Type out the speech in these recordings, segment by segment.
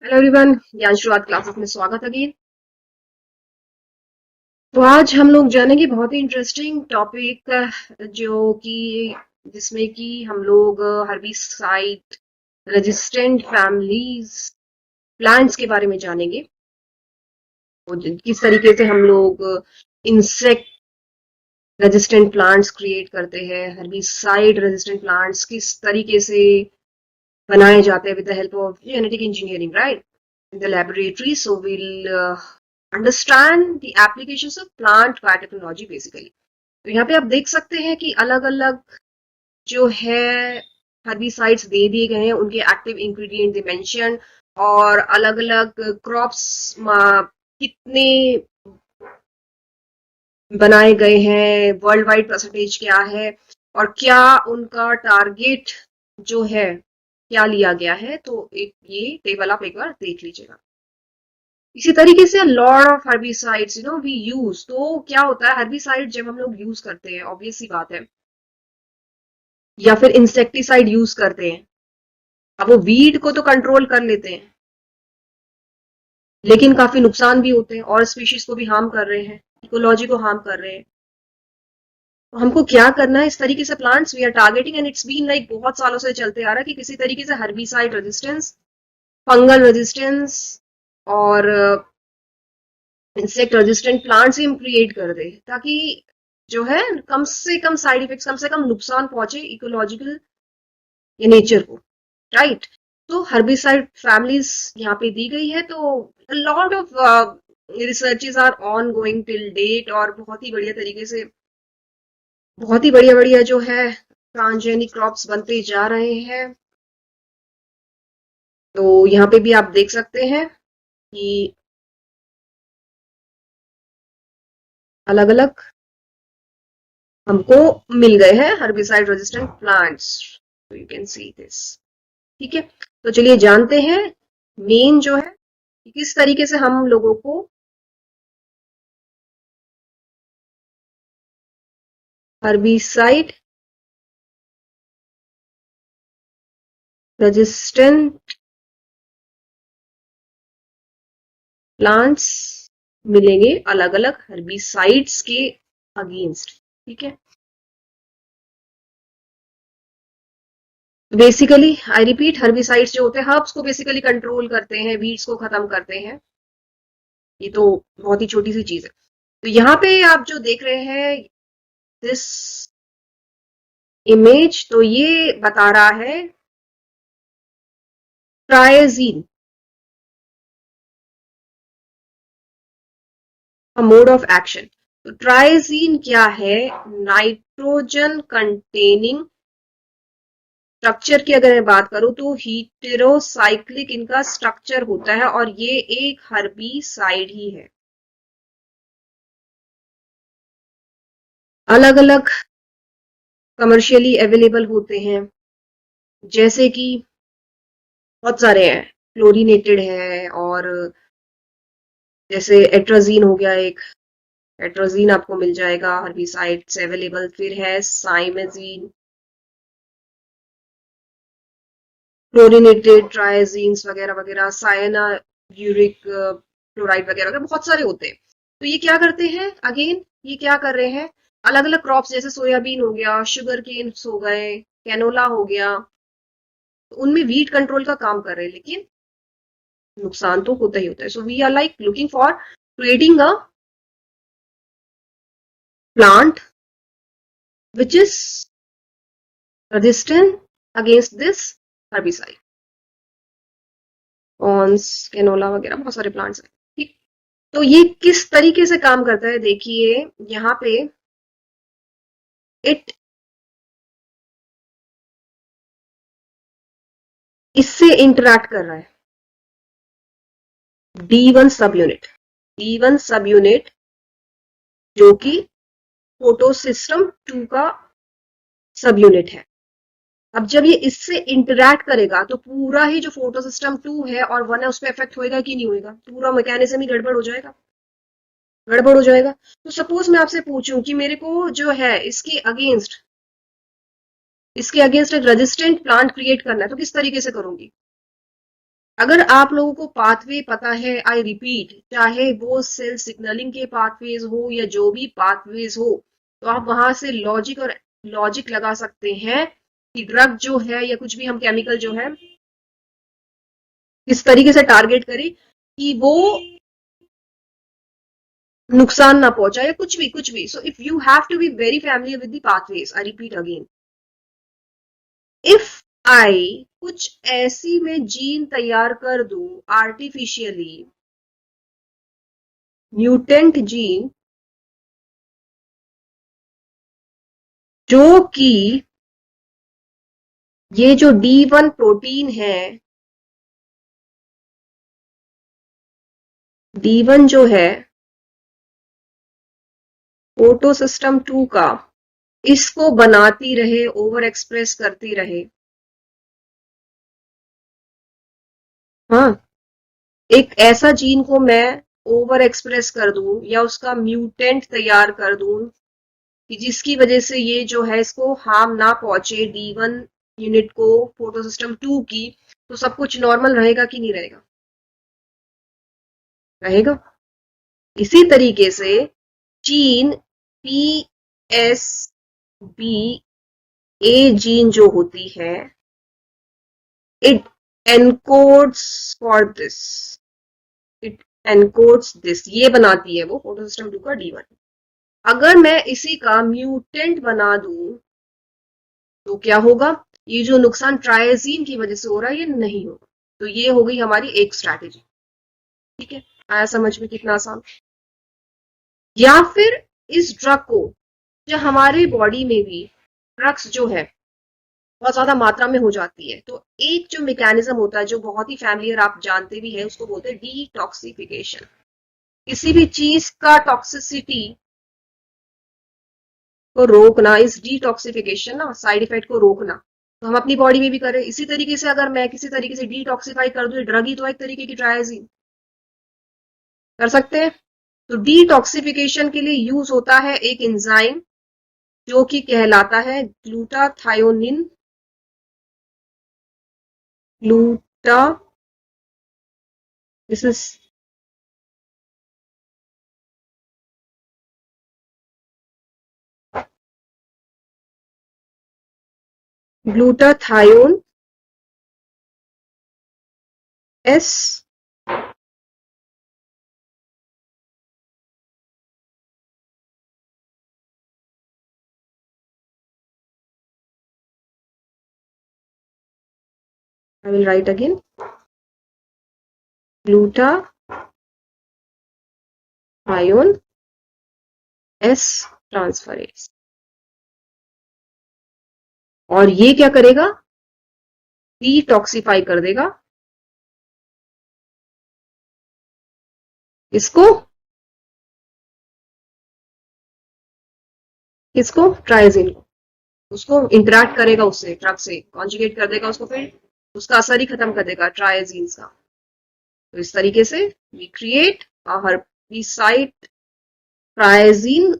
Hello everyone, ज्ञान शुरुआत classes में स्वागत अगेन। तो आज हम लोग जानेंगे बहुत ही इंटरेस्टिंग टॉपिक जो कि जिसमें कि हम लोग हर्बिसाइड रेजिस्टेंट फैमिलीज प्लांट्स के बारे में जानेंगे। और किस तरीके से हम लोग इंसेक्ट रेजिस्टेंट प्लांट्स क्रिएट करते हैं, हर्बिसाइड रेजिस्टेंट प्लांट्स किस तरीके से बनाए जाते हैं with the help of genetic engineering, right, in the laboratory. So we'll understand the applications of plant biotechnology basically. तो यहाँ पे आप देख सकते हैं कि अलग अलग जो है हर्बिसाइड्स दे दिए गए हैं, उनके एक्टिव इंग्रेडिएंट दे मेंशन, और अलग अलग क्रॉप्स कितने बनाए गए हैं, वर्ल्ड वाइड परसेंटेज क्या है, और क्या उनका टारगेट जो है क्या लिया गया है। तो एक ये टेबल आप एक बार देख लीजिएगा। इसी तरीके से lot of herbicides we use. तो क्या होता है, हर्बिसाइड जब हम लोग यूज करते हैं, ऑब्वियस सी बात है, या फिर इंसेक्टिसाइड यूज करते हैं, अब वो वीड को तो कंट्रोल कर लेते हैं, लेकिन काफी नुकसान भी होते हैं और स्पीशीज को भी हार्म कर रहे हैं, इकोलॉजी को हार्म कर रहे हैं। तो हमको क्या करना है, इस तरीके से plants we are targeting, and it's been like बहुत सालों से चलते आ रहा है कि किसी तरीके से हर्बिसाइड रेजिस्टेंस, फंगल रेजिस्टेंस और इंसेक्ट रेजिस्टेंट प्लांट्स ही हम क्रिएट कर दे, ताकि जो है कम से कम साइड इफेक्ट्स, कम से कम नुकसान पहुंचे इकोलॉजिकल या नेचर को, राइट। तो हर्बिसाइड फैमिलीज यहाँ पे दी गई है। तो lot of researches are on going till date, और बहुत ही बढ़िया तरीके से बहुत ही बढ़िया बढ़िया जो है ट्रांसजेनिक क्रॉप्स बनते जा रहे हैं। तो यहाँ पे भी आप देख सकते हैं कि अलग अलग हमको मिल गए हैं हर्बिसाइड रेजिस्टेंट प्लांट्स। तो यू कैन सी दिस। ठीक है, तो चलिए जानते हैं मेन जो है कि किस तरीके से हम लोगों को हर्बिसाइड रेजिस्टेंट प्लांट्स मिलेंगे अलग अलग हर्बिसाइड्स के अगेंस्ट। ठीक है, बेसिकली आई रिपीट, हर्बिसाइड्स जो होते हैं हर्ब्स को बेसिकली कंट्रोल करते हैं, वीड्स को खत्म करते हैं। ये तो बहुत ही छोटी सी चीज है। तो यहाँ पे आप जो देख रहे हैं दिस इमेज, तो ये बता रहा है ट्राइजीन, मोड ऑफ एक्शन। तो ट्राइजीन क्या है, नाइट्रोजन कंटेनिंग स्ट्रक्चर की अगर मैं बात करूं तो हीटेरोसाइक्लिक इनका स्ट्रक्चर होता है, और ये एक हर्बिसाइड ही है। अलग अलग कमर्शियली अवेलेबल होते हैं, जैसे कि बहुत सारे हैं, क्लोरीनेटेड है, और जैसे एट्राजीन हो गया एक, एट्राजीन आपको मिल जाएगा हर्बिसाइड से अवेलेबल। फिर है साइमेजीन, क्लोरीनेटेड ट्राइजीन्स वगैरह वगैरह, साइना यूरिक क्लोराइड वगैरह वगैरह, बहुत सारे होते हैं। तो ये क्या करते हैं, अगेन ये क्या कर रहे हैं, अलग अलग क्रॉप्स जैसे सोयाबीन हो गया, शुगर केन्स हो गए, कैनोला हो गया, तो उनमें वीट कंट्रोल का काम कर रहे हैं, लेकिन नुकसान तो होता ही होता है। So we are like looking for creating a plant which is resistant against this herbicide। Corns, canola वगैरह बहुत सारे प्लांट्स हैं। ठीक, तो ये किस तरीके से काम करता है, देखिए यहाँ पे इट इससे इंटरैक्ट कर रहा है, D1 सब यूनिट, D1 सब यूनिट जो कि फोटोसिस्टम 2 का सब यूनिट है। अब जब ये इससे इंटरैक्ट करेगा तो पूरा ही जो फोटोसिस्टम 2 है और 1 है उस पर इफेक्ट होएगा कि नहीं होएगा, पूरा मैकेनिज्म ही गड़बड़ हो जाएगा, गड़बड़ हो जाएगा। तो सपोज मैं आपसे पूछूं कि मेरे को जो है इसके अगेंस्ट एक रेजिस्टेंट प्लांट क्रिएट करना है, तो किस तरीके से करूंगी। अगर आप लोगों को पाथवे पता है, आई रिपीट, चाहे वो सेल सिग्नलिंग के पाथवेज हो या जो भी पाथवेज हो, तो आप वहां से लॉजिक लगा सकते हैं कि ड्रग जो है या कुछ भी हम केमिकल जो है किस तरीके से टारगेट करें कि वो नुकसान ना पहुंचाए या कुछ भी so if you have to be very familiar with the pathways, I repeat again, if I कुछ ऐसी में जीन तैयार कर दूं आर्टिफिशियली, म्यूटेंट जीन, जो कि ये जो D1 प्रोटीन है, D1 जो है फोटो सिस्टम 2 का, इसको बनाती रहे, ओवर एक्सप्रेस करती रहे। हाँ, एक ऐसा जीन को मैं ओवर एक्सप्रेस कर दूं या उसका म्यूटेंट तैयार कर दूं कि जिसकी वजह से ये जो है इसको हार्म ना पहुंचे D1 यूनिट को, फोटो सिस्टम 2 की, तो सब कुछ नॉर्मल रहेगा कि नहीं रहेगा? रहेगा। इसी तरीके से जीन PSB ए जीन जो होती है, it encodes for this, it encodes this, ये बनाती है वो फोटो सिस्टम 2 का D1। अगर मैं इसी का म्यूटेंट बना दूं तो क्या होगा? ये जो नुकसान ट्रायजीन की वजह से हो रहा है ये नहीं होगा। तो ये हो गई हमारी एक स्ट्रैटेजी। ठीक है, आया समझ में कितना आसान? या फिर इस ड्रग को, जो हमारे बॉडी में भी ड्रग्स जो है बहुत ज्यादा मात्रा में हो जाती है, तो एक जो मैकेनिज्म होता है जो बहुत ही फैमिलियर, आप जानते भी हैं, उसको बोलते हैं डिटॉक्सिफिकेशन। किसी भी चीज का टॉक्सिसिटी को रोकना, इस डिटॉक्सिफिकेशन ना, साइड इफेक्ट को रोकना, तो हम अपनी बॉडी में भी करें। इसी तरीके से अगर मैं किसी तरीके से डिटॉक्सिफाई कर दूं, ड्रग ही तो एक तरीके की ट्रायजीन, कर सकते हैं। तो डिटॉक्सिफिकेशन के लिए यूज होता है एक एंजाइम जो कि कहलाता है glutathionine, gluta, this is glutathione S, I will write again, glutathione S transferase. और ये क्या करेगा? डिटॉक्सिफाई कर देगा इसको, इसको ट्रायजीन को, उसको इंटरेक्ट करेगा उससे, ड्रग से कॉन्जुगेट कर देगा उसको, फिर उसका असर ही खत्म कर देगा ट्रायजीन्स का। तो इस तरीके से we create a herbicide triazine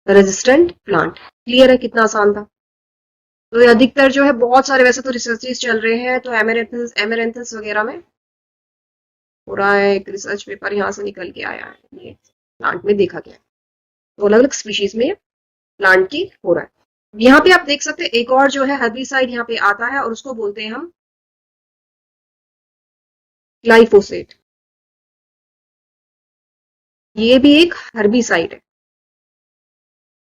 resistant plant. Clear है कितना आसान था? तो ये अधिकतर जो है, बहुत सारे वैसे तो रिसर्चेस चल रहे हैं, तो एमेरेंथस वगैरह में पूरा एक रिसर्च पेपर यहाँ से निकल के आया है, ये प्लांट में देखा गया है। तो अलग अलग स्पीशीज में प्लांट की हो रहा है। यहाँ पे आप देख सकते हैं एक और जो है हर्बिसाइड यहाँ पे आता है, और उसको बोलते हैं हम ग्लाइफोसेट। ये भी एक हर्बिसाइड है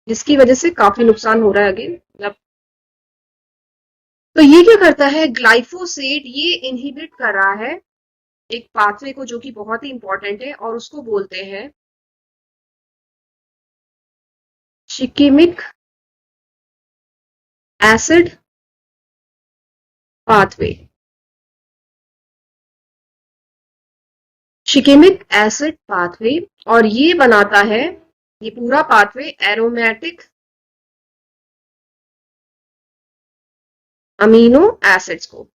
जिसकी वजह से काफी नुकसान हो रहा है अगेन, मतलब। तो ये क्या करता है ग्लाइफोसेट? ये इनहिबिट कर रहा है एक पाथवे को जो कि बहुत ही इंपॉर्टेंट है, और उसको बोलते हैं शिकिमिक एसिड पाथवे। शिकिमिक एसिड पाथवे, और ये बनाता है, ये पूरा पाथवे, एरोमेटिक अमीनो एसिड्स को।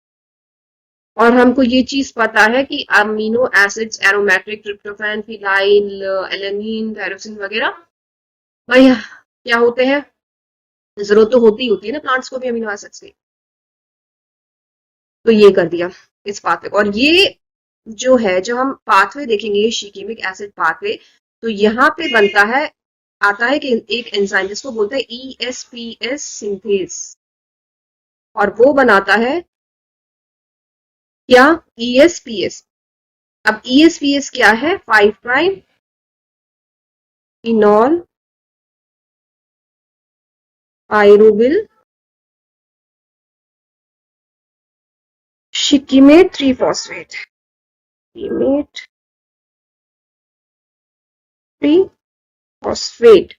और हमको ये चीज पता है कि amino acids aromatic, tryptophan, phenyl alanine, tyrosine वगैरह, भाई क्या होते हैं, जरूरत तो होती है ना प्लांट्स को भी अमीनो एसिड्स की। तो ये कर दिया इस पाथवे को। और ये जो है, जो हम पाथवे देखेंगे, ये शिकीमिक एसिड पाथवे, तो यहाँ पे बनता है, आता है कि एक एंजाइम जिसको बोलते हैं ESPS सिंथेज, और वो बनाता है क्या? ESPS। अब ESPS क्या है? 5 prime इनॉल पायरुविल shikimate 3 phosphate, shikimate 3 phosphate,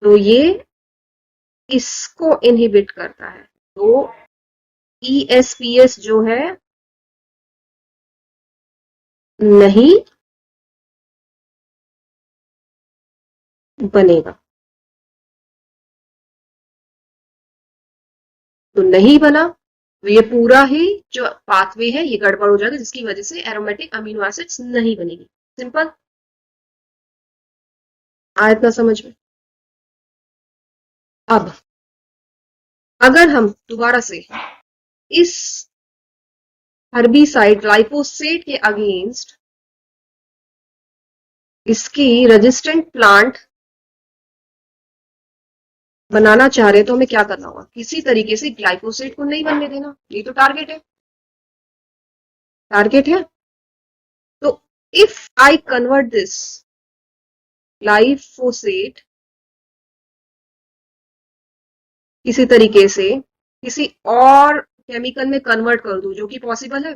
तो ये इसको इनहिबिट करता है। तो ESPS जो है नहीं बनेगा, तो नहीं बना, तो ये पूरा ही जो पाथवे है ये गड़बड़ हो जाएगा, जिसकी वजह से एरोमेटिक अमीनो एसिड्स नहीं बनेगी। सिंपल, आयत ना समझ में। अब अगर हम दोबारा से इस हर्बिसाइड ग्लाइफोसेट के अगेंस्ट इसकी रेजिस्टेंट प्लांट बनाना चाह रहे, तो हमें क्या करना होगा? किसी तरीके से ग्लाइफोसेट को नहीं बनने देना, ये तो टारगेट है, टारगेट है। तो if I convert this glyphosate किसी तरीके से किसी और केमिकल में कन्वर्ट कर दूं, जो कि पॉसिबल है,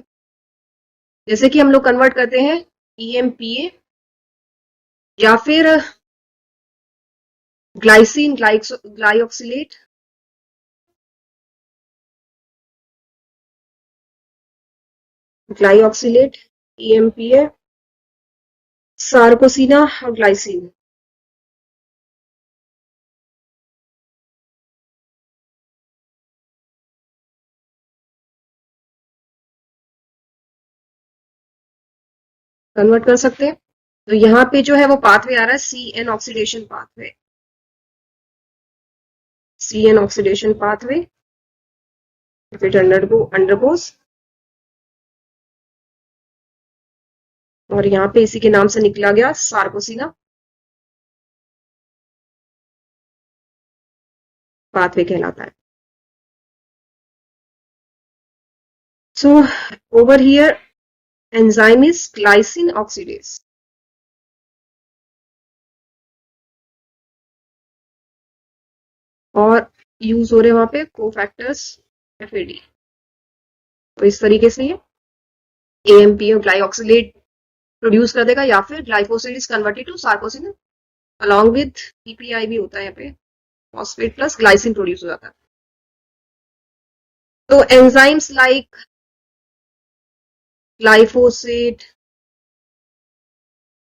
जैसे कि हम लोग कन्वर्ट करते हैं EMPA, या फिर ग्लाइसिन ग्लाइऑक्सिलेट, ग्लाइऑक्सिलेट EMPA, सार्कोसिना और ग्लाइसिन। कन्वर्ट कर सकते हैं। तो यहाँ पे जो है वो पाथवे आ रहा है CN oxidation pathway, CN oxidation pathway, if it undergoes, और यहाँ पे इसी के नाम से निकला गया सार्कोसिना पाथवे कहलाता है। So over here enzyme is glycine oxidase, और यूज हो रहे वहां पे कोफैक्टर्स FAD। तो इस तरीके से ये AMP और ग्लाइऑक्सिलेट प्रोड्यूस कर देगा, या फिर glyphosate is converted to sarcosine along with EPI भी होता है, यहाँ पे फॉस्फेट प्लस ग्लाइसिन प्रोड्यूस हो जाता है। तो enzymes like glyphosate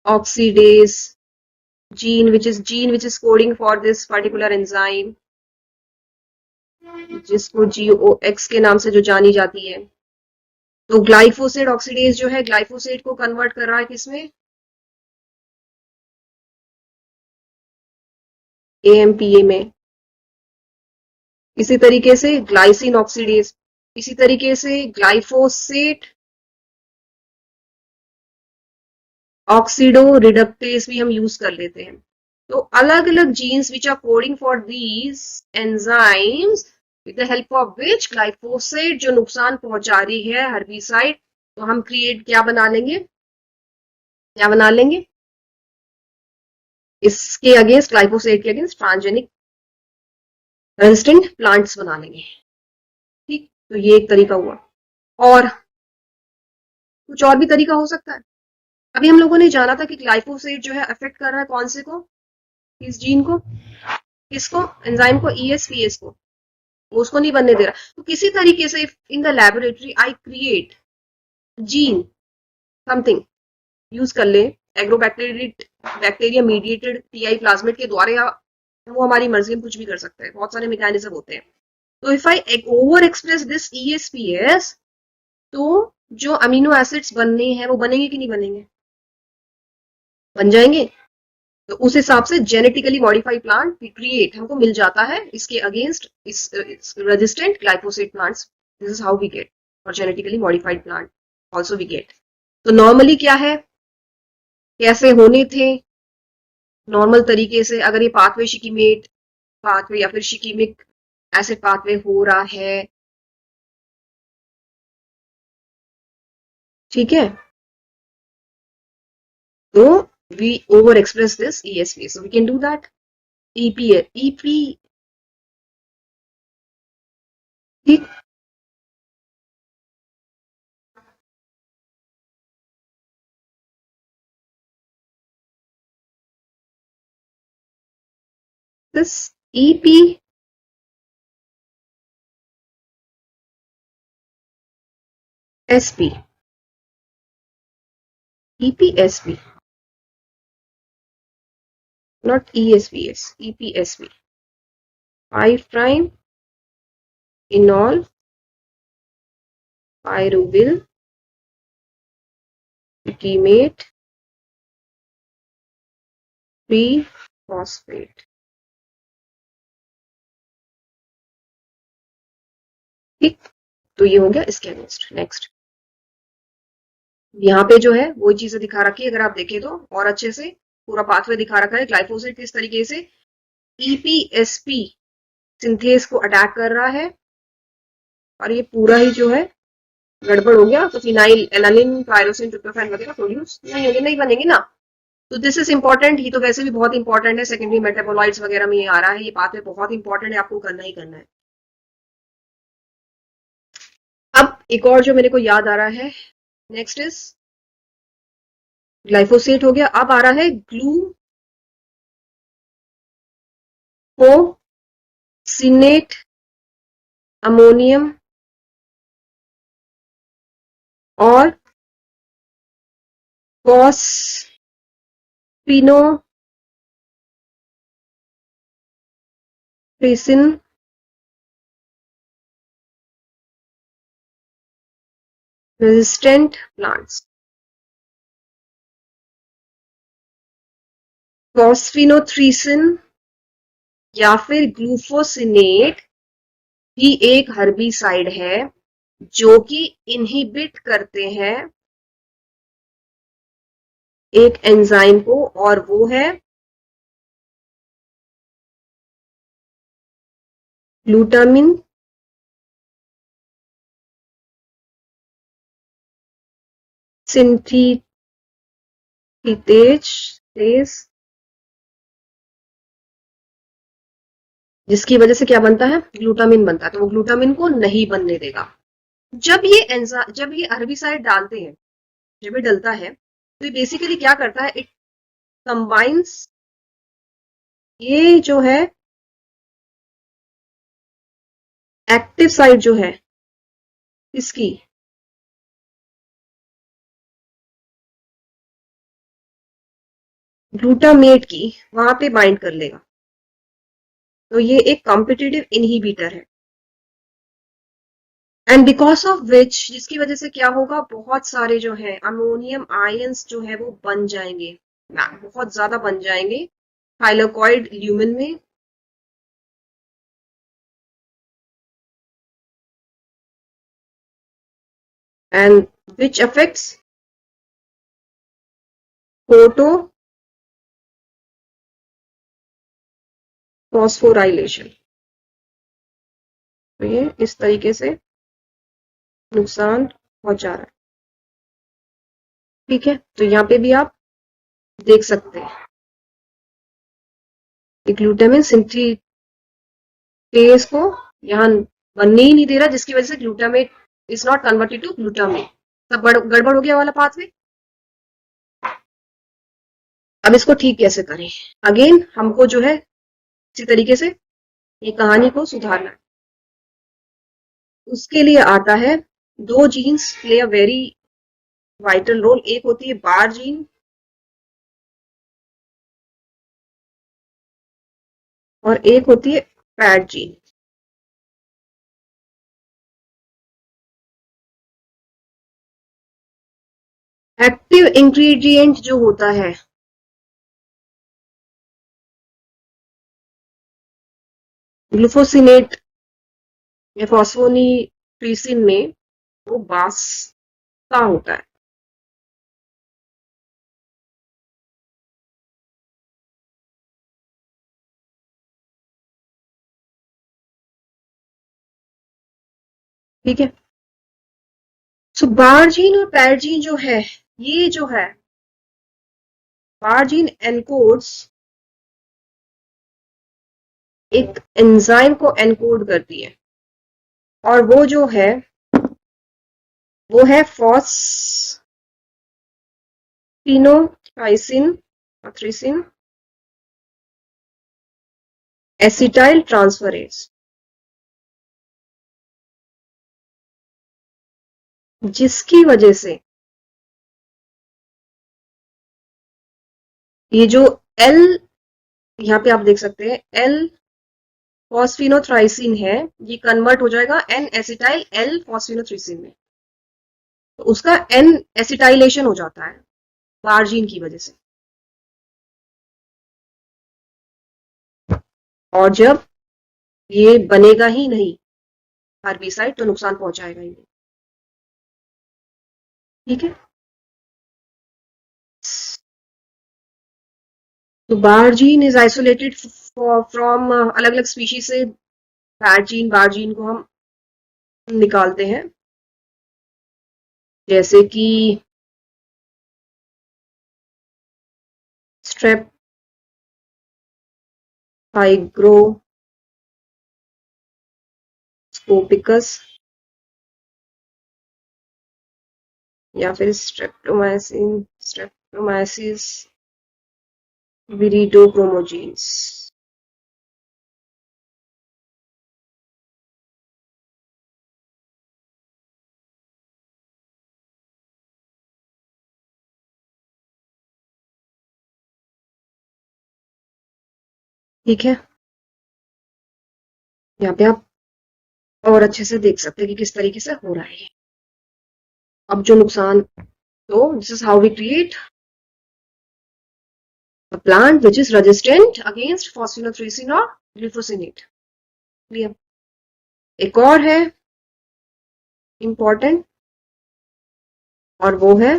oxidase gene which is coding for this particular enzyme, जिसको GOX के नाम से जो जानी जाती है। तो ग्लाइफोसेट ऑक्सीडेज जो है, ग्लाइफोसेट को कन्वर्ट कर रहा है किसमें? AMPA में। इसी तरीके से ग्लाइसिन ऑक्सीडेज, इसी तरीके से ग्लाइफोसेट ऑक्सीडो रिडक्टेस भी हम यूज कर लेते हैं। तो अलग अलग genes which are coding for these enzymes with the help of which glyphosate जो नुकसान पहुंचा रही है हर्बिसाइड, तो हम क्रिएट क्या बना लेंगे, क्या बना लेंगे? इसके अगेंस्ट, ग्लाइफोसेट के अगेंस्ट ट्रांसजेनिक रेजिस्टेंट प्लांट्स बना लेंगे। ठीक, तो ये एक तरीका हुआ। और कुछ और भी तरीका हो सकता है। अभी हम लोगों ने जाना था कि ग्लाइफोसेट जो है अफेक्ट कर रहा है कौन से को, किस जीन को, किसको? एंजाइम को, ESPS को, उसको नहीं बनने दे रहा। तो किसी तरीके से in the laboratory I create gene something, use कर ले बैक्टीरिया मीडिएटेड TI प्लाज्मिड के द्वारा, या वो हमारी मर्जी में कुछ भी कर सकते हैं, बहुत सारे मैकेनिज्म होते हैं। तो if I over express this ESPS, तो जो अमीनो एसिड्स बनने हैं वो बनेंगे कि नहीं बनेंगे? बन जाएंगे। तो उस हिसाब से जेनेटिकली मॉडिफाइड प्लांट क्रिएट हमको मिल जाता है इसके अगेंस्ट, इस resistant glyphosate plants. This is how we get. और genetically modified plant also we get. तो नॉर्मली क्या है, कैसे होने थे नॉर्मल तरीके से, अगर ये पाथवे शिकीमेट पाथवे या फिर शिकीमिक एसिड पाथवे हो रहा है, ठीक है, तो we over express this ESV, so we can do that EP ठीक। this EP SP EPSP, not ESVS, EPSP 5 prime enol pyruvyl shikimate 3 phosphate, ठीक। तो ये हो गया इसके अगेंस्ट। नेक्स्ट यहाँ पे जो है वो चीजें दिखा रखी है, अगर आप देखें तो और अच्छे से पूरा पाथवे दिखा रखा है, ग्लाइफोसेट किस तरीके से EPSP सिंथेस को अटैक कर रहा है, और ये पूरा ही जो है गड़बड़ हो गया, तो फिनाइल एलानिन टायरोसिन ट्रिप्टोफैन वगैरह प्रोड्यूस नहीं होंगे, नहीं बनेंगे ना। तो दिस इज इंपॉर्टेंट, ये तो वैसे भी बहुत इंपॉर्टेंट है, सेकेंडरी मेटाबोलाइट्स वगैरह में ये आ रहा है, ये पाथवे बहुत इंपॉर्टेंट है, आपको करना ही करना है। अब एक और जो मेरे को याद आ रहा है, नेक्स्ट इज ग्लाइफोसेट हो गया, अब आ रहा है ग्लूफोसिनेट अमोनियम और फॉस्फिनोप्रेसिन रेजिस्टेंट प्लांट्स। फॉस्फिनोथ्रीसिन या फिर ग्लूफोसिनेट ही एक हर्बिसाइड है जो कि इनहिबिट करते हैं एक एंजाइम को, और वो है ग्लूटामिन सिंथेटेज, जिसकी वजह से क्या बनता है, ग्लूटामिन बनता है, तो वो ग्लूटामिन को नहीं बनने देगा। जब ये हर्बिसाइड डालते हैं, जब ये डलता है तो ये बेसिकली क्या करता है, इट कंबाइंस ये जो है एक्टिव साइड जो है इसकी ग्लूटामेट की वहां पे बाइंड कर लेगा, तो ये एक कॉम्पिटिटिव इनहिबिटर है, एंड बिकॉज ऑफ विच, जिसकी वजह से क्या होगा, बहुत सारे जो है अमोनियम आयंस जो है वो बन जाएंगे, बहुत ज्यादा बन जाएंगे थाइलाकॉइड ल्यूमेन में, and which affects photo phosphorylation. तो ये इस तरीके से नुकसान पहुंचा रहा है, ठीक है। तो यहाँ पे भी आप देख सकते हैं ग्लूटामिन सिंथेटेज को यहाँ बनने ही नहीं दे रहा, जिसकी वजह से glutamate is not converted to glutamate, सब गड़बड़ हो गया वाला पाथवे। अब इसको ठीक कैसे करें, अगेन हमको जो है इसी तरीके से ये कहानी को सुधारना है, उसके लिए आता है दो genes play a very vital role, एक होती है बार जीन और एक होती है पैड जीन। एक्टिव इंग्रेडिएंट जो होता है ग्लूफोसिनेट या फॉस्फोनीट्रीसिन में वो बास्ता होता है। ठीक है। सो बारजीन और पैरजीन जो है, ये जो है, बारजीन एनकोड्स एक एंजाइम को एनकोड करती है, और वो जो है वो है फॉस्फिनोट्राइसिन थ्रीसिन एसिटाइल ट्रांसफरेज, जिसकी वजह से ये जो एल, यहाँ पे आप देख सकते हैं एल फॉस्फिनोथ्राइसिन है, ये कन्वर्ट हो जाएगा एन एसिटाइल एल फॉस्फिनोथ्रीसिन में, तो उसका एन एसिटाइलेशन हो जाता है बारजीन की वजह से। और जब ये बनेगा ही नहीं हर्बिसाइड तो नुकसान पहुंचाएगा ही नहीं। ठीक है। तो बारजीन इज आइसोलेटेड फ्रॉम अलग अलग स्पीशीज से पैरजीन बारजीन को हम निकालते हैं, जैसे कि स्ट्रेप्टाइग्रोस्कोपिकस या फिर स्ट्रेप्टोमाइसिस विरिडोक्रोमोजीन्स। ठीक है। यहाँ पे आप और अच्छे से देख सकते हैं कि किस तरीके से हो रहा है। अब जो नुकसान, तो this is how we create a plant which is resistant against phosphinothresin or glyphosate। Clear. एक और है इंपॉर्टेंट, और वो है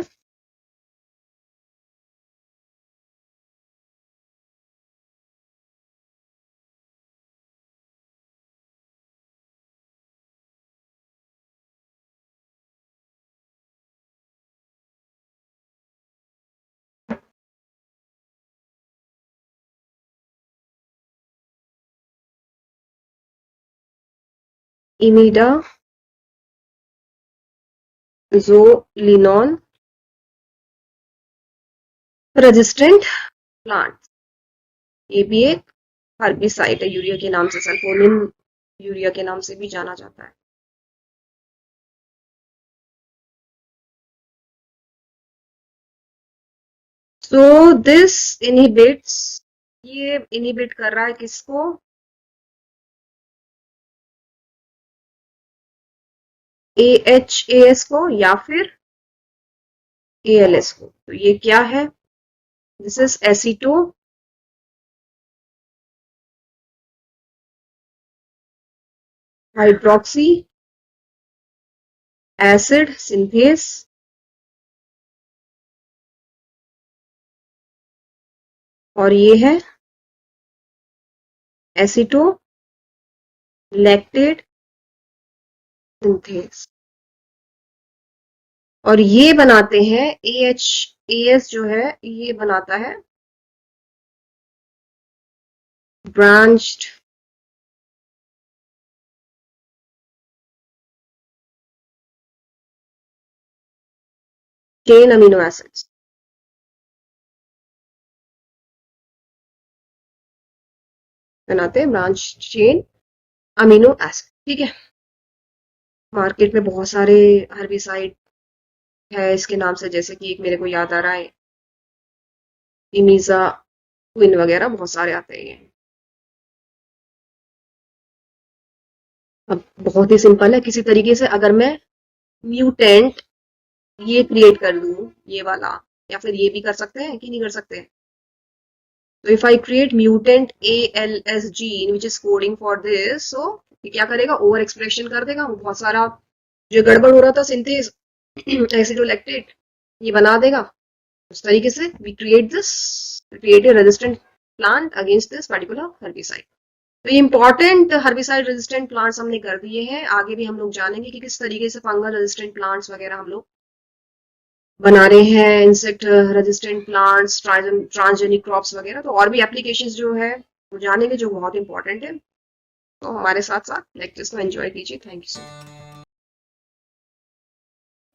इमिडाजोलिनॉन रेजिस्टेंट प्लांट। ये भी एक हर्बिसाइड है, यूरिया के नाम से, सल्फोनिल यूरिया के नाम से भी जाना जाता है। सो दिस इनहिबिट्स, ये इनहिबिट कर रहा है किसको, AHAS को या फिर ALS को। तो ये क्या है, this is aceto hydroxy acid synthase, और ये है एसीटो लैक्टेट सिंथेस, और ये बनाते हैं AHAS जो है ये बनाता है ब्रांच्ड चेन अमीनो एसिड्स, बनाते हैं ब्रांच चेन अमीनो एसिड। ठीक है। मार्केट में बहुत सारे हर्बिसाइड है इसके नाम से, जैसे कि एक मेरे को याद आ रहा है इमीजा क्विन वगैरह, बहुत सारे आते हैं। अब बहुत ही सिंपल है, किसी तरीके से अगर मैं म्यूटेंट ये क्रिएट कर दूं, ये वाला, या फिर ये भी कर सकते हैं कि नहीं कर सकते। तो if I create mutant ALS gene which is coding for this, so ये क्या करेगा, ओवर एक्सप्रेशन कर देगा, वो बहुत सारा जो गड़बड़ हो रहा था सिंथेस एसिडोलैक्टेट ये बना देगा। उस तरीके से we create a resistant plant against this particular herbicide. तो ये इंपॉर्टेंट हर्बिसाइड रेजिस्टेंट प्लांट्स हमने कर दिए हैं। आगे भी हम लोग जानेंगे कि किस तरीके से फंगल रेजिस्टेंट प्लांट्स वगैरह हम लोग बना रहे हैं, insect resistant plants, transgenic crops वगैरह। तो और भी एप्लीकेशंस जो है वो जानेंगे जो बहुत इंपॉर्टेंट है। तो हमारे साथ साथ लेक्चर्स को एंजॉय कीजिए। Thank you so much.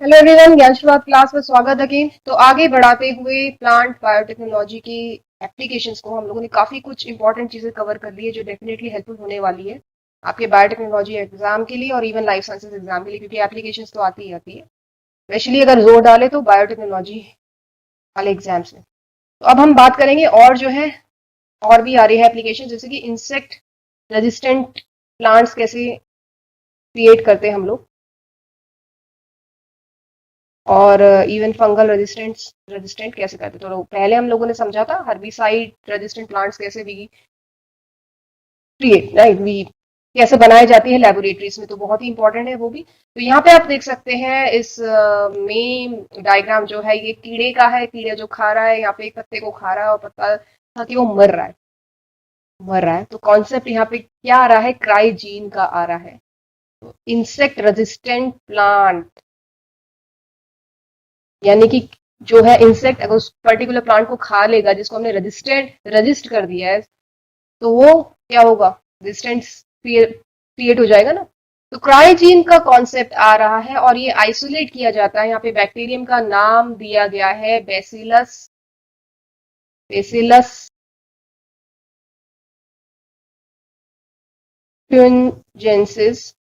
Hello everyone, ज्ञान शुरुआत क्लास में स्वागत अगेन। तो आगे बढ़ाते हुए प्लांट बायोटेक्नोलॉजी की एप्लीकेशंस को हम लोगों ने काफी कुछ इंपॉर्टेंट चीजें कवर कर ली है जो डेफिनेटली हेल्पफुल होने वाली है आपके बायोटेक्नोलॉजी एग्जाम के लिए और इवन लाइफ साइंसेज एग्जाम के लिए, क्योंकि एप्लीकेशंस तो आती ही आती है। स्पेशली अगर जोर डाले तो बायोटेक्नोलॉजी वाले एग्जाम्स में। तो अब हम बात करेंगे और जो है और भी आ रही है एप्लीकेशन, जैसे कि इंसेक्ट रेजिस्टेंट प्लांट्स कैसे क्रिएट करते हैं हम लोग, और इवन फंगल रेजिस्टेंट कैसे करते। तो पहले हम लोगों ने समझा था हर्बिसाइड रेजिस्टेंट प्लांट्स कैसे भी क्रिएट राइट वी कैसे बनाए जाती है लेबोरेटरीज में, तो बहुत ही इंपॉर्टेंट है वो भी। तो यहाँ पे आप देख सकते हैं इस मेन डायग्राम जो है ये कीड़े का है। कीड़े जो खा रहा है, यहाँ पे एक पत्ते को खा रहा है और पत्ता था कि वो मर रहा है। तो कॉन्सेप्ट यहाँ पे क्या आ रहा है, क्राइजीन का आ रहा है। तो इंसेक्ट रेजिस्टेंट प्लांट यानी कि जो है इंसेक्ट अगर उस पर्टिकुलर प्लांट को खा लेगा जिसको हमने रजिस्ट कर दिया है, तो वो क्या होगा, रेजिस्टेंस क्रिएट हो जाएगा ना। तो क्रायोजीन का कॉन्सेप्ट आ रहा है और ये आइसोलेट किया जाता है। यहाँ पे बैक्टीरियम का नाम दिया गया है बेसिलस ट्यूनजेंसिस।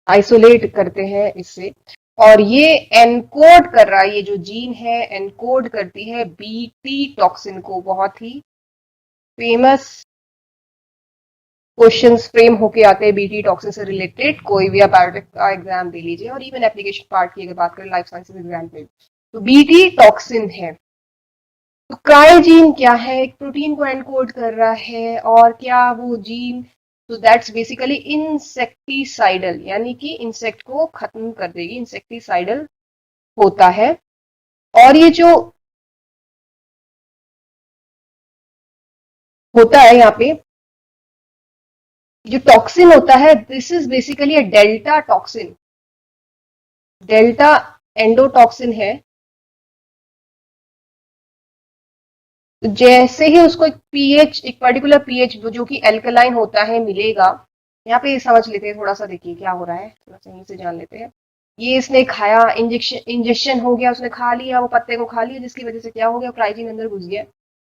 आइसोलेट करते हैं इससे, और ये एनकोड कर रहा है, ये जो जीन है एनकोड करती है बीटी टॉक्सिन को। बहुत ही फेमस क्वेश्चंस फ्रेम होके आते हैं बीटी टॉक्सिन से रिलेटेड। कोई भी आप बायोटेक का एग्जाम दे लीजिए और इवन एप्लीकेशन पार्ट की अगर बात करें लाइफ साइंसेज एग्जाम पे, तो बीटी टॉक्सिन है। तो क्रायोजीन क्या है, एक प्रोटीन को एनकोड कर रहा है, और क्या वो जीन, तो दैट्स बेसिकली इंसेक्टिसाइडल, यानी कि इंसेक्ट को खत्म कर देगी, इंसेक्टिसाइडल होता है। और ये जो होता है यहाँ पे जो टॉक्सिन होता है, this is basically a delta toxin. Delta endotoxin है। तो जैसे ही उसको एक पीएच, एक पर्टिकुलर पीएच जो कि एल्कलाइन होता है मिलेगा, यहाँ पे समझ लेते हैं थोड़ा सा, देखिए क्या हो रहा है, थोड़ा सा यहीं से जान लेते हैं। ये इसने खाया, इंजेक्शन हो गया, उसने खा लिया, वो पत्ते को खा लिया, जिसकी वजह से क्या हो गया, क्राइजीन अंदर घुस गया।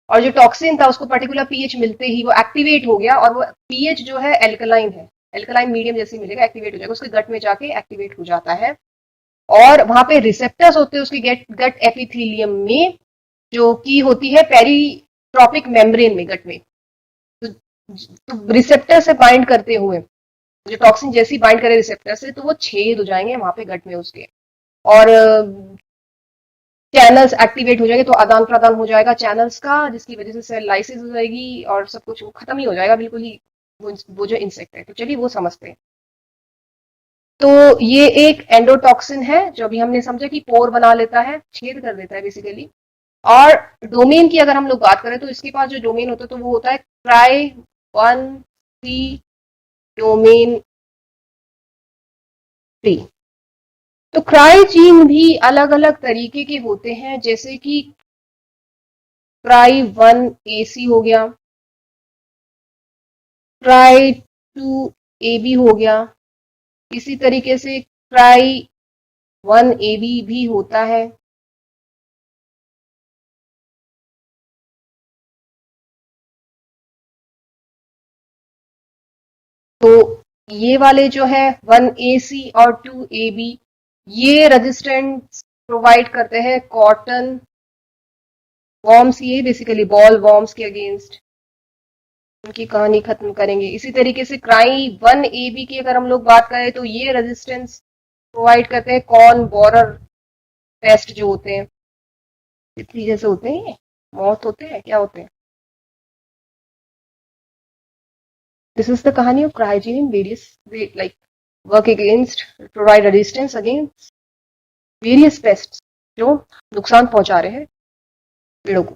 और जो टॉक्सिन था उसको पर्टिकुलर पीएच मिलते ही वो एक्टिवेट हो गया, और वो पीएच जो है एल्कलाइन है, एल्कलाइन मीडियम जैसे मिलेगा, एक्टिवेट हो जाएगा, उसके गट में जाके एक्टिवेट हो जाता है। और वहां पे रिसेप्टर्स होते हैं उसके गट एपिथेलियम में, जो कि होती है पेरीट्रॉपिक मेम्ब्रेन में, गट में। तो रिसेप्टर से बाइंड करते हुए जो टॉक्सिन जैसी बाइंड करे रिसेप्टर से, तो वो छेद हो जाएंगे वहां पे गट में उसके, और चैनल्स एक्टिवेट हो जाएंगे, तो आदान प्रदान हो जाएगा चैनल्स का, जिसकी वजह से सेल लाइसिस हो जाएगी और सब कुछ खत्म ही हो जाएगा बिल्कुल ही, वो जो इंसेक्ट है। तो चलिए वो समझते हैं। तो ये एक एंडोटॉक्सिन है जो अभी हमने समझा कि पोर बना लेता है, छेद कर देता है बेसिकली। और डोमेन की अगर हम लोग बात करें तो इसके पास जो डोमेन होता है तो वो होता है क्राई 1C डोमेन 3। तो क्राइजीन भी अलग अलग तरीके के होते हैं, जैसे कि क्राई 1AC हो गया, क्राई 2AB हो गया, इसी तरीके से क्राई 1AB भी होता है। तो ये वाले जो है 1AC और 2AB, ये रेजिस्टेंस प्रोवाइड करते हैं कॉटन वॉर्म्स, ये बेसिकली बॉल वॉर्म्स के अगेंस्ट उनकी कहानी खत्म करेंगे। इसी तरीके से क्राई 1AB की अगर हम लोग बात करें तो ये रेजिस्टेंस प्रोवाइड करते हैं कॉर्न बोरर पेस्ट जो होते हैं, तितली जैसे होते हैं, मौत होते हैं, क्या होते हैं, दिस इज द कहानी of क्राइजीन in various like work against provide resistance against various pests जो नुकसान पहुंचा रहे हैं पेड़ों को।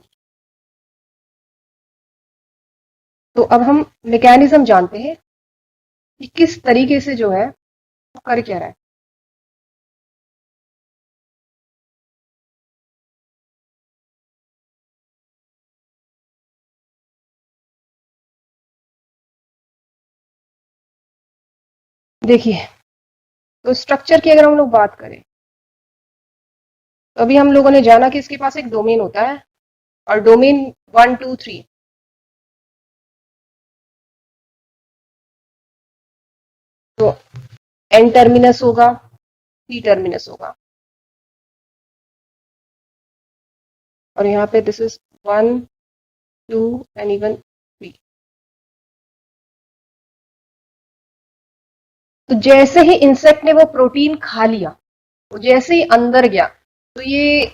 तो अब हम मैकेनिज्म जानते हैं कि किस तरीके से जो है वो कर क्या रहा है। देखिए, तो स्ट्रक्चर की अगर हम लोग बात करें तो अभी हम लोगों ने जाना कि इसके पास एक डोमेन होता है और डोमेन 1 2 3 तो एन टर्मिनस होगा, सी टर्मिनस होगा और यहाँ पे दिस इज 1 2 एंड इवन 3। तो जैसे ही इंसेक्ट ने वो प्रोटीन खा लिया, वो जैसे ही अंदर गया तो ये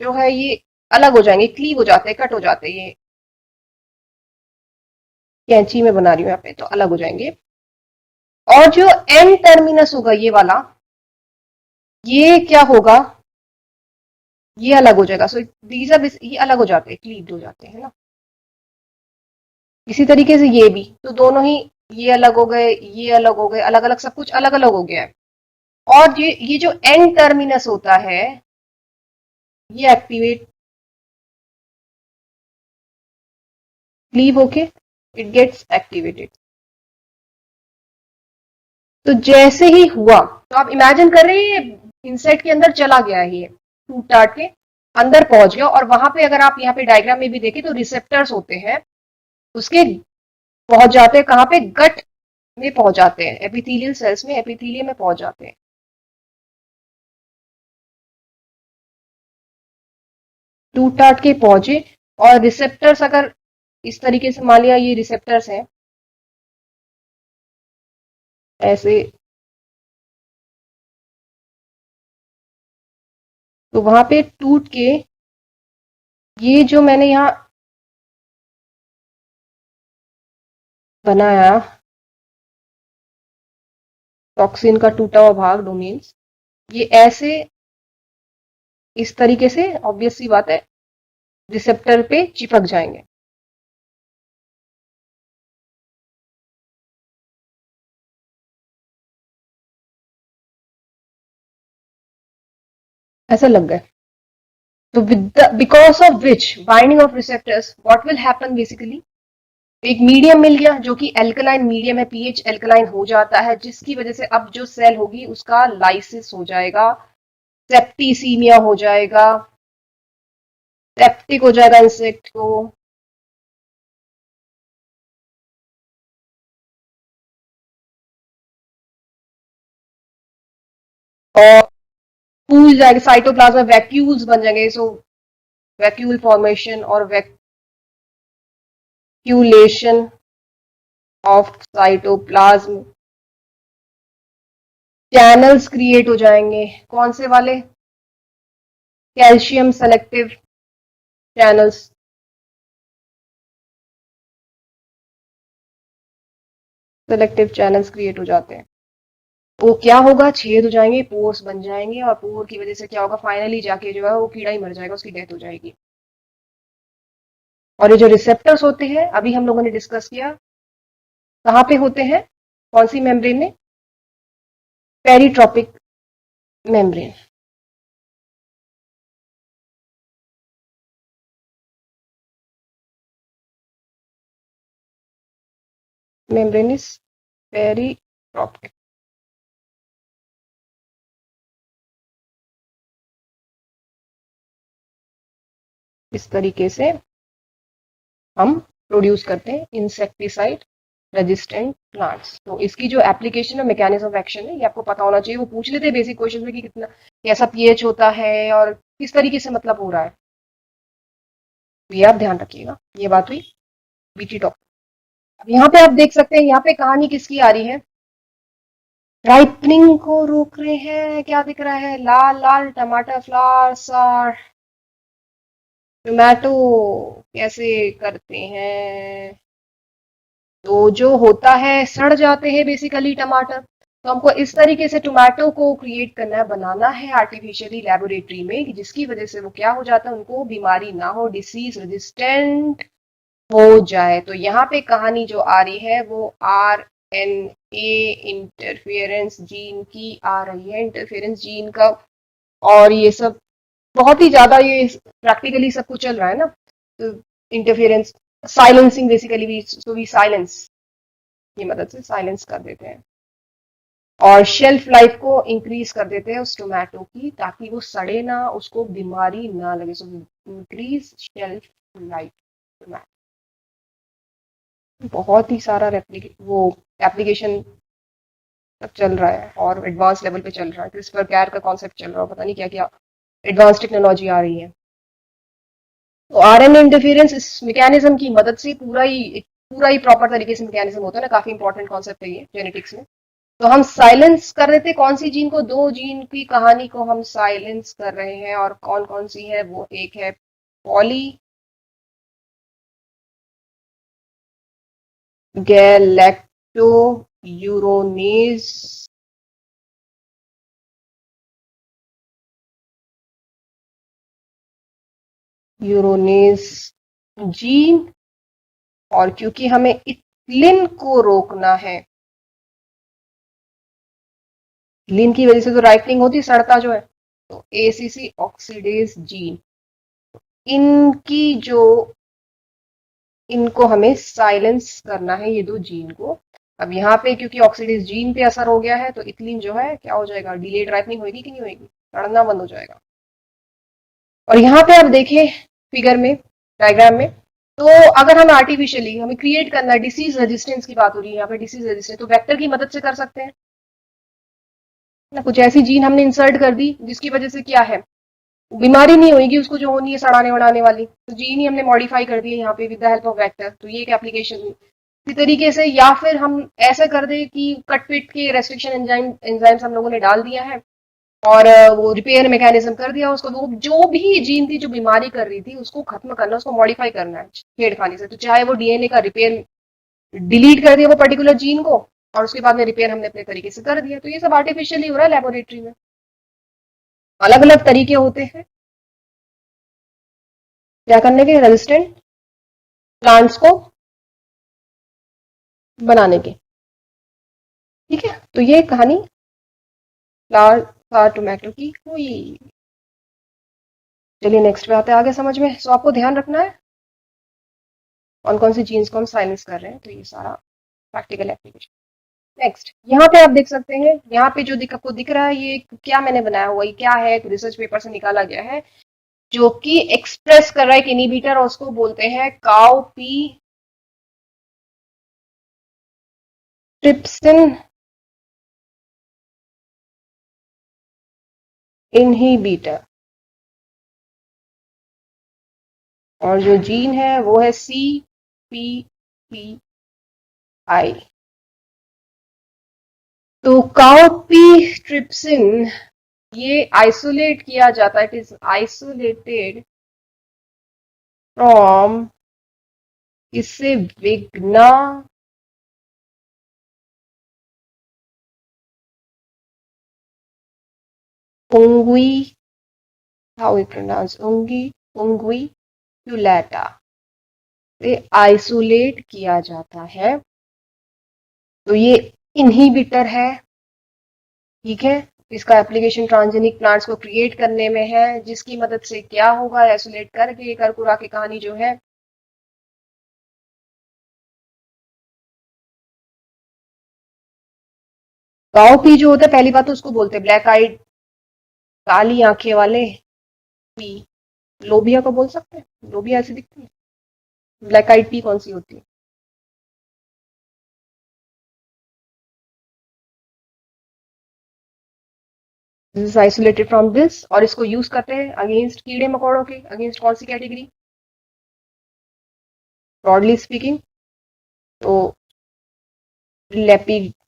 जो है ये अलग हो जाएंगे, क्लीव हो जाते हैं, कट हो जाते हैं। ये कैंची में बना रही हूँ यहाँ पे, तो अलग हो जाएंगे। और जो एन टर्मिनस होगा ये वाला, ये क्या होगा, ये अलग हो जाएगा। सो दीज आर ये अलग हो जाते हैं, क्लीव्ड हो जाते हैं ना। इसी तरीके से ये भी, तो दोनों ही ये अलग हो गए, ये अलग हो गए, अलग अलग सब कुछ अलग अलग हो गया है। और ये जो एन टर्मिनस होता है ये एक्टिवेट क्लीव होके इट गेट्स एक्टिवेटेड। तो जैसे ही हुआ, तो आप इमेजिन कर रहे हैं इंसेक्ट के अंदर चला गया है, ये टूट टाट के अंदर पहुंच गया और वहां पे अगर आप यहाँ पे डायग्राम में भी देखें तो रिसेप्टर्स होते हैं उसके, पहुंच जाते हैं कहाँ पे, गट में पहुंच जाते हैं, एपिथेलियल सेल्स में, एपिथेलियम में पहुंच जाते हैं। टूट टाट के पहुंचे और रिसेप्टर्स अगर इस तरीके से मान लिया ये रिसेप्टर्स हैं ऐसे, तो वहां पे टूट के ये जो मैंने यहाँ बनाया टॉक्सिन का टूटा हुआ भाग डोमेन्स, ये ऐसे इस तरीके से ऑब्वियस सी बात है रिसेप्टर पे चिपक जाएंगे। ऐसा लग गए। तो because of which binding of receptors what will happen basically, एक मीडियम मिल गया जो कि एल्कलाइन मीडियम है, पीएच एल्कलाइन हो जाता है, जिसकी वजह से अब जो सेल होगी उसका लाइसिस हो जाएगा, सेप्टिसीमिया हो जाएगा, सेप्टिक हो जाएगा इंसेक्ट को। और फूल जाएगा, साइटोप्लाज्म वैक्यूल्स बन जाएंगे। सो वैक्यूल फॉर्मेशन और वैक्यूलेशन ऑफ साइटोप्लाज्म, चैनल्स क्रिएट हो जाएंगे। कौन से वाले, calcium selective channels. Selective channels create हो जाते हैं, वो क्या होगा, छेद हो जाएंगे, पोर्स बन जाएंगे और पोर की वजह से क्या होगा, फाइनली जाके जो है वो कीड़ा ही मर जाएगा, उसकी डेथ हो जाएगी। और ये जो रिसेप्टर्स होते हैं अभी हम लोगों ने डिस्कस किया कहाँ पे होते हैं, कौन सी मेम्ब्रेन में, peritrophic membrane. Membrane is peritrophic. इस तरीके से हम प्रोड्यूस करते हैं इंसेक्टिसाइड रेजिस्टेंट प्लांट्स। तो इसकी जो एप्लीकेशन है, मैकेनिज्म ऑफ एक्शन है, ये आपको पता होना चाहिए। वो पूछ लेते हैं बेसिक क्वेश्चन में कि कितना कैसा पीएच होता है और किस तरीके से मतलब हो रहा है, तो ये आप ध्यान रखिएगा। ये बात हुई बीटी टॉप। अब यहाँ पे आप देख सकते हैं, यहाँ पे कहानी किसकी आ रही है, राइपनिंग को रोक रहे हैं। क्या दिख रहा है, लाल लाल टमाटर फ्लावर्स और टोमेटो कैसे करते हैं, तो जो होता है सड़ जाते हैं बेसिकली टमाटर। तो हमको इस तरीके से टोमेटो को क्रिएट करना है, बनाना है आर्टिफिशियली लेबोरेटरी में, कि जिसकी वजह से वो क्या हो जाता है, उनको बीमारी ना हो, डिसीज रेजिस्टेंट हो जाए। तो यहाँ पे कहानी जो आ रही है वो RNA इंटरफेरेंस जीन की आ रही है, इंटरफेरेंस जीन का। और ये सब बहुत ही ज्यादा ये प्रैक्टिकली सब कुछ चल रहा है ना, तो इंटरफेरेंस साइलेंसिंग बेसिकली भी, तो भी साइलेंस की मदद से साइलेंस कर देते हैं और शेल्फ लाइफ को इंक्रीज कर देते हैं उस टोमेटो की, ताकि वो सड़े ना, उसको बीमारी ना लगे। So increase shelf life tomato. बहुत ही सारा वो एप्लीकेशन तक चल रहा है और एडवांस लेवल पे चल रहा है। क्रिस्पर कैर का कॉन्सेप्ट चल रहा है, पता नहीं क्या क्या एडवांस टेक्नोलॉजी आ रही है। तो RNA इंटरफेरेंस इस मैकेनिज्म की मदद से पूरा ही प्रॉपर तरीके से मैकेनिज्म होता है ना, काफी इंपॉर्टेंट कॉन्सेप्ट है ये जेनेटिक्स में। तो हम साइलेंस कर रहे थे कौन सी जीन को, दो जीन की कहानी को हम साइलेंस कर रहे हैं, और कौन कौन सी है वो, एक है पॉली गैलेक्टो यूरोनेज यूरोनेज जीन। और क्योंकि हमें इथिलीन को रोकना है, इथिलीन की वजह से तो राइपनिंग होती है, सड़ता जो है, तो ACC ऑक्सीडेज जीन, इनकी जो इनको हमें साइलेंस करना है, ये दो जीन को। अब यहाँ पे क्योंकि ऑक्सीडेज जीन पे असर हो गया है, तो इथिलीन जो है क्या हो जाएगा, डिलेड राइपनिंग होगी कि नहीं होगी, सड़ना बंद हो जाएगा। और यहाँ पे आप देखें फिगर में, डायग्राम में, तो अगर हम आर्टिफिशियली हमें क्रिएट करना है, डिसीज रेजिस्टेंस की बात हो रही है यहाँ पे, डिसीज रेजिस्टेंस, तो वेक्टर की मदद से कर सकते हैं ना। कुछ ऐसी जीन हमने इंसर्ट कर दी जिसकी वजह से क्या है, बीमारी नहीं होगी उसको जो होनी है सड़ाने वड़ाने वाली, तो जीन ही हमने मॉडिफाई कर दी है यहाँ पे with the help of vector. तो ये एक एप्लीकेशन हुई इसी तरीके से। या फिर हम ऐसे कर दे कि कट पिट के रेस्ट्रिक्शन एंजाइम्स हम लोगों ने डाल दिया है, और वो रिपेयर मैकेनिज्म कर दिया उसको, वो जो भी जीन थी जो बीमारी कर रही थी उसको खत्म करना, उसको मॉडिफाई करना है छेड़खानी से। तो चाहे वो DNA का रिपेयर, डिलीट कर दिया वो पर्टिकुलर जीन को, और उसके बाद में रिपेयर हमने अपने तरीके से कर दिया। तो ये सब आर्टिफिशियली हो रहा है लेबोरेटरी में। अलग अलग तरीके होते हैं क्या करने के, रेजिस्टेंट प्लांट्स को बनाने के। ठीक है, तो ये कहानी फ्लावर टोमेटो की हुई। चलिए नेक्स्ट पे आते हैं आगे समझ में। सो आपको ध्यान रखना है कौन कौन सी जीन्स को हम साइलेंस कर रहे हैं, तो ये सारा प्रैक्टिकल एप्लीकेशन। नेक्स्ट यहाँ पे आप देख सकते हैं, यहाँ पे जो आपको दिख रहा है, ये क्या मैंने बनाया हुआ, ये क्या है, रिसर्च पेपर से निकाला गया है, जो कि एक्सप्रेस कर रहा है एक इनिबिटर, और उसको बोलते हैं काउ पी ट्रिप्सिन इनहिबिटर। और जो जीन है वो है CPPI। तो काउपी ट्रिप्सिन ये आइसोलेट किया जाता है, इट इज आइसोलेटेड फ्रॉम, इससे विग्ना उंगवी, हाउ वी प्रोनाउंस उंगवी से आइसोलेट किया जाता है। तो ये इनहिबिटर है, ठीक है। इसका एप्लीकेशन ट्रांसजेनिक प्लांट्स को क्रिएट करने में है, जिसकी मदद से क्या होगा, आइसोलेट करके करकुरा की कहानी जो है, गाँव पी जो होता है, पहली बात तो उसको बोलते हैं ब्लैक आइड, काली आंखें वाले पी। लोबिया को बोल सकते हैं, लोबिया ऐसी दिखती है। ब्लैक आइड पी कौन सी होती है, this is isolated from this. और इसको यूज करते हैं अगेंस्ट कीड़े मकोड़ों के, अगेंस्ट कौन सी कैटेगरी, ब्रॉडली स्पीकिंग तो लेपिडोप्टेरा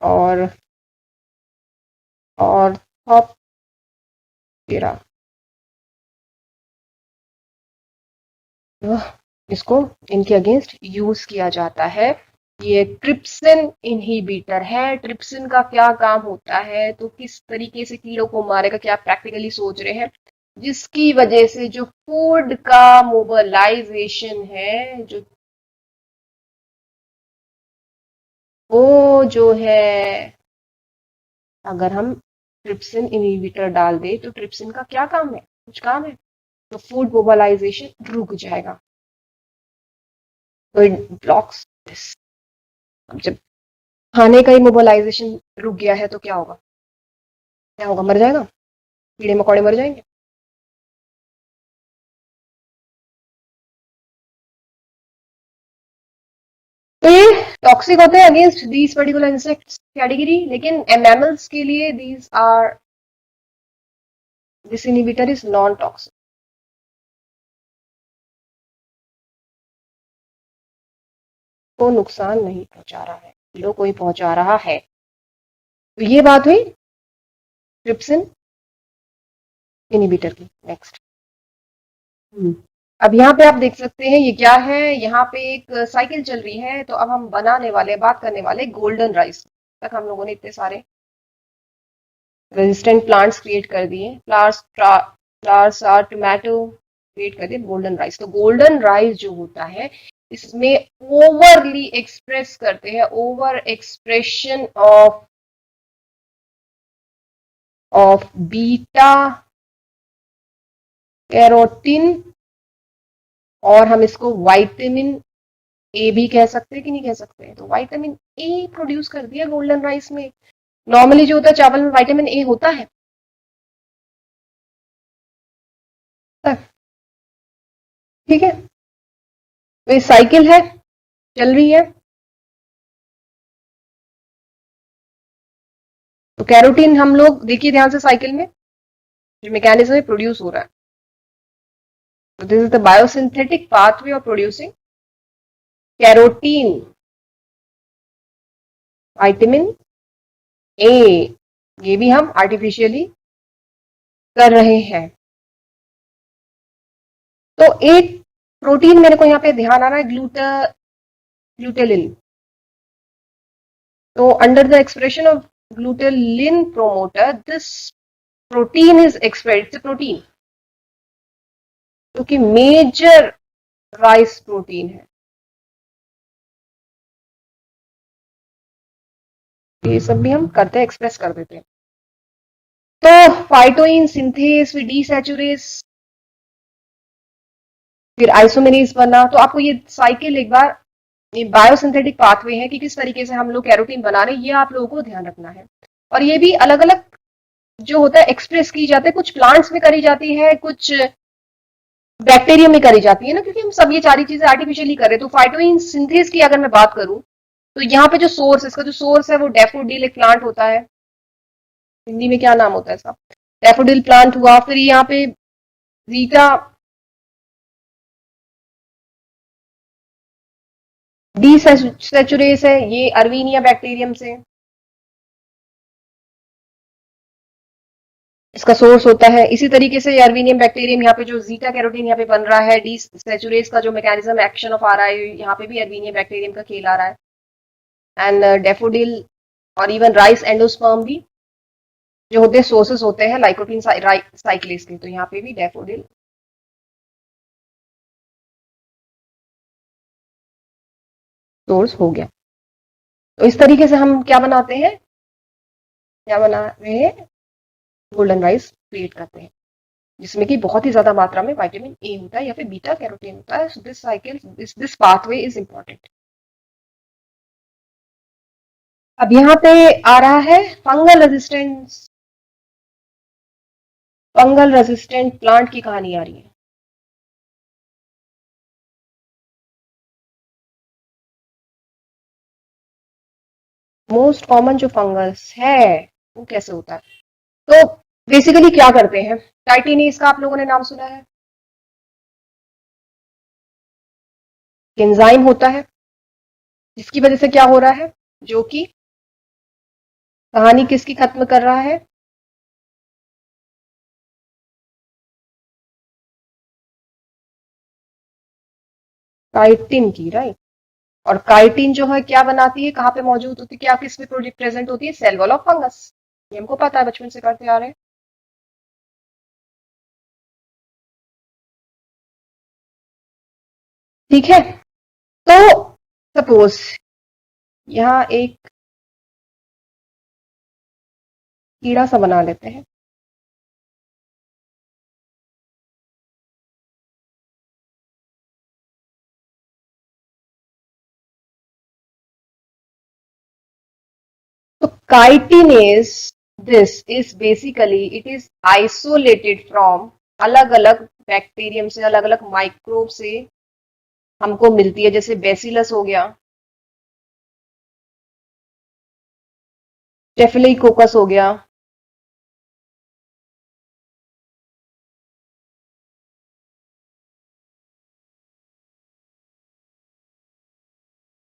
और ऑर्थोप्टेरा। इसको इनके अगेंस्ट यूज किया जाता है। ये ट्रिप्सिन इनहिबिटर है। ट्रिप्सिन का क्या काम होता है, तो किस तरीके से कीड़ों को मारेगा, क्या आप प्रैक्टिकली सोच रहे हैं, जिसकी वजह से जो फूड का मोबिलाइजेशन है, वो जो है, अगर हम ट्रिप्सिन इनहिबिटर डाल दे तो ट्रिप्सिन का क्या काम है, कुछ काम है, तो फूड मोबिलाइजेशन रुक जाएगा। तो इट ब्लॉक्स दिस। अब जब खाने का ही मोबिलाइजेशन रुक गया है तो क्या होगा, क्या होगा, मर जाएगा, कीड़े मकोड़े मर जाएंगे। तो ये टॉक्सिक होते हैं against these particular insects category, लेकिन मैमल्स के लिए these are, this inhibitor is non toxic. को नुकसान नहीं पहुंचा रहा है, कीड़ों को ही पहुंचा रहा है। तो ये बात हुई ट्रिप्सिन इनहिबिटर की। नेक्स्ट, अब यहाँ पे आप देख सकते हैं ये क्या है, यहाँ पे एक साइकिल चल रही है। तो अब हम बनाने वाले, बात करने वाले गोल्डन राइस। तक हम लोगों ने इतने सारे रेजिस्टेंट प्लांट्स क्रिएट कर दिए, फ्लावर्स आर टोमेटो क्रिएट कर दिए, गोल्डन राइस। तो गोल्डन राइस जो होता है, इसमें ओवरली एक्सप्रेस करते हैं, over expression of beta carotene, और हम इसको विटामिन ए भी कह सकते हैं कि नहीं कह सकते हैं। तो विटामिन ए प्रोड्यूस कर दिया गोल्डन राइस में। नॉर्मली जो होता है चावल में विटामिन ए होता है, ठीक है। तो ये साइकिल है, चल रही है। तो कैरोटीन हम लोग देखिए ध्यान से, साइकिल में जो मैकेनिज्म है प्रोड्यूस हो रहा है। तो this is the biosynthetic pathway of producing carotene, vitamin A. ये भी हम आर्टिफिशियली कर रहे हैं। तो एक प्रोटीन मेरे को यहाँ पे ध्यान आ रहा है, ग्लूटेलिन। तो under the expression of glutelin promoter, this protein is expressed, it's protein जो कि मेजर राइस प्रोटीन है। ये सब भी हम करते हैं, एक्सप्रेस कर देते हैं। तो फाइटोइन सिंथेस, फिर डीसैचुरेस, फिर आइसोमेरेज बना। तो आपको ये साइकिल एक बार, ये बायोसिंथेटिक पाथवे है कि किस तरीके से हम लोग कैरोटीन बना रहे हैं, ये आप लोगों को ध्यान रखना है। और ये भी अलग अलग जो होता है एक्सप्रेस की जाती है, कुछ प्लांट्स में करी जाती है, कुछ बैक्टीरियम में करी जाती है ना, क्योंकि हम सब ये सारी चीजें आर्टिफिशियली कर रहे हैं। तो फाइटोइन सिंथेस की अगर मैं बात करूं, तो यहाँ पे जो सोर्स, इसका जो सोर्स है वो डैफोडिल एक प्लांट होता है। हिंदी में क्या नाम होता है इसका, डैफोडिल प्लांट हुआ। फिर यहाँ पे जीटा डीसैचुरेस है, ये अर्वीनिया बैक्टीरियम से इसका सोर्स होता है। इसी तरीके से अर्वीनियम बैक्टीरियम, यहाँ पे जो जीटा कैरोटीन यहाँ पे बन रहा है, डी सेचुरेस का जो मैकेनिज्म एक्शन ऑफ आ रहा है, यहाँ पे भी अर्वीनियम बैक्टीरियम का खेल आ रहा है। एंड डेफोडिल और इवन राइस एंडोस्पर्म भी जो होते हैं सोर्सेस होते हैं लाइकोपीन साइक्लेस के। तो यहाँ पे भी डेफोडिल सोर्स हो गया। तो इस तरीके से हम क्या बनाते हैं, क्या बना रहे हैं, गोल्डन राइस क्रिएट करते हैं, जिसमें कि बहुत ही ज्यादा मात्रा में विटामिन ए होता है या फिर बीटा कैरोटीन होता है। So this cycle, this pathway is important. अब यहाँ पे आ रहा है फंगल रेजिस्टेंट प्लांट की कहानी आ रही है। मोस्ट कॉमन जो फंगस है वो कैसे होता है, तो बेसिकली क्या करते हैं, टाइटिनीज का आप लोगों ने नाम सुना है, एंजाइम होता है जिसकी वजह से क्या हो रहा है, जो कि कहानी किसकी खत्म कर रहा है, काइटिन की, राइट। और काइटिन जो है क्या बनाती है, कहाँ पे मौजूद होती है, क्या किस में प्रोजेक्ट प्रेजेंट होती है, सेल वॉल ऑफ फंगस। ये हमको पता है, बचपन से करते आ रहे हैं। ठीक है। तो सपोज यहाँ एक कीड़ा सा बना लेते हैं। So chitinase, this is basically it is isolated from अलग अलग बैक्टीरियम से, अलग अलग माइक्रोब से हमको मिलती है, जैसे बेसिलस हो गया, स्टेफिलोकोकस हो गया,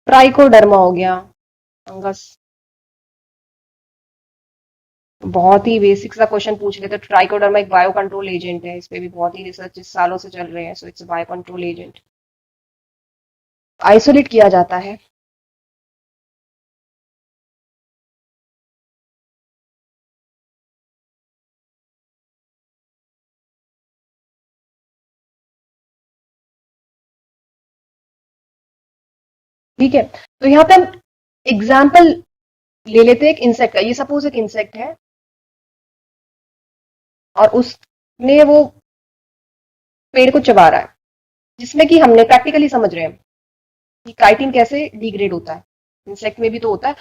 ट्राइकोडर्मा हो गया, फंगस। बहुत ही बेसिक सा क्वेश्चन पूछ लेते, ट्राइकोडर्मा एक बायो कंट्रोल एजेंट है, इस पे भी बहुत ही रिसर्च इस सालों से चल रहे हैं, so it's bio control agent, isolate किया जाता है। ठीक है, तो यहाँ पे हम एग्जाम्पल ले लेते हैं एक इंसेक्ट का। ये सपोज एक इंसेक्ट है और उसने वो पेड़ को चबा रहा है, जिसमें कि हमने प्रैक्टिकली समझ रहे हैं कि काइटिन कैसे डिग्रेड होता है, इंसेक्ट में भी तो होता है।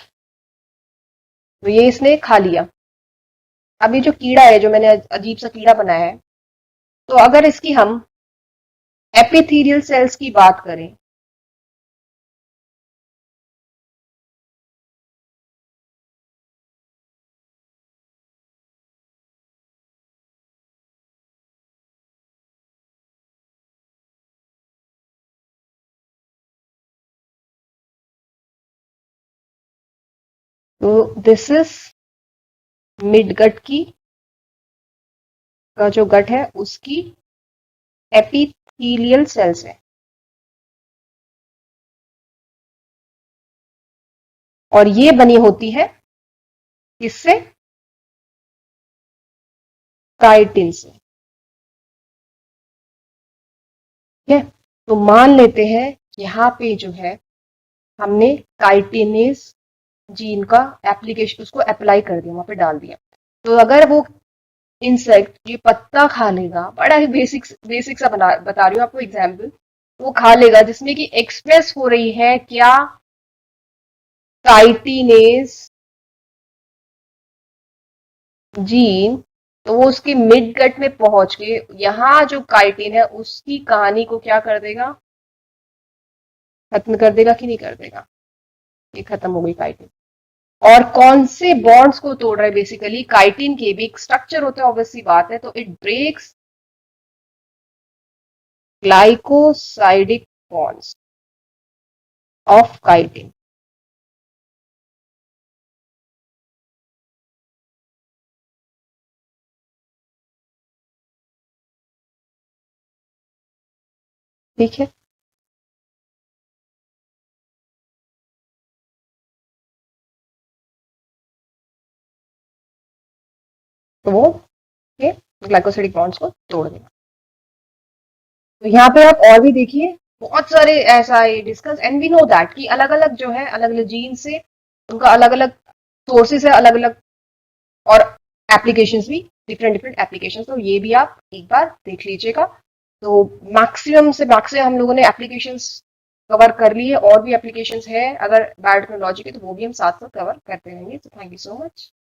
तो ये इसने खा लिया। अब ये जो कीड़ा है, जो मैंने अजीब सा कीड़ा बनाया है, तो अगर इसकी हम एपिथेलियल सेल्स की बात करें, तो दिस इज मिड गट की, का जो गट है उसकी एपिथेलियल सेल्स है, और ये बनी होती है किससे, काइटिन से। ठीक है, तो मान लेते हैं यहाँ पे जो है हमने काइटिनेस जीन का एप्लीकेशन, उसको अप्लाई कर दिया, वहां पे डाल दिया। तो अगर वो इंसेक्ट ये पत्ता खा लेगा, बड़ा ही बेसिक बेसिक सा बता रही हूँ आपको एग्जाम्पल, वो खा लेगा जिसमें कि एक्सप्रेस हो रही है क्या, काइटिनेस जीन। तो वो उसके मिड गट में पहुंच के यहाँ जो काइटिन है उसकी कहानी को क्या कर देगा, खत्म कर देगा कि नहीं कर देगा। ये खत्म हो गई काइटिन। और कौन से बॉन्ड्स को तोड़ रहा है, बेसिकली काइटिन के भी एक स्ट्रक्चर होता है, ऑब्वियसली बात है, तो it breaks glycosidic bonds of chitin. ठीक है, तो वो ये ग्लाइकोसाइडिक बॉन्ड्स को तोड़ देगा। तो यहाँ पे आप और भी देखिए, बहुत सारे ऐसा discuss, and we know that कि अलग अलग जो है, अलग अलग जीन से उनका अलग अलग सोर्सेस है, अलग अलग, और एप्लीकेशंस भी डिफरेंट डिफरेंट एप्लीकेशंस, तो ये भी आप एक बार देख लीजिएगा। तो मैक्सिमम से मैक्सिमम हम लोगों ने एप्लीकेशंस कवर कर लिए, और भी एप्लीकेशंस है अगर बायोटेक्नोलॉजी के, तो वो भी हम साथ साथ कवर करते रहेंगे। तो थैंक यू सो मच।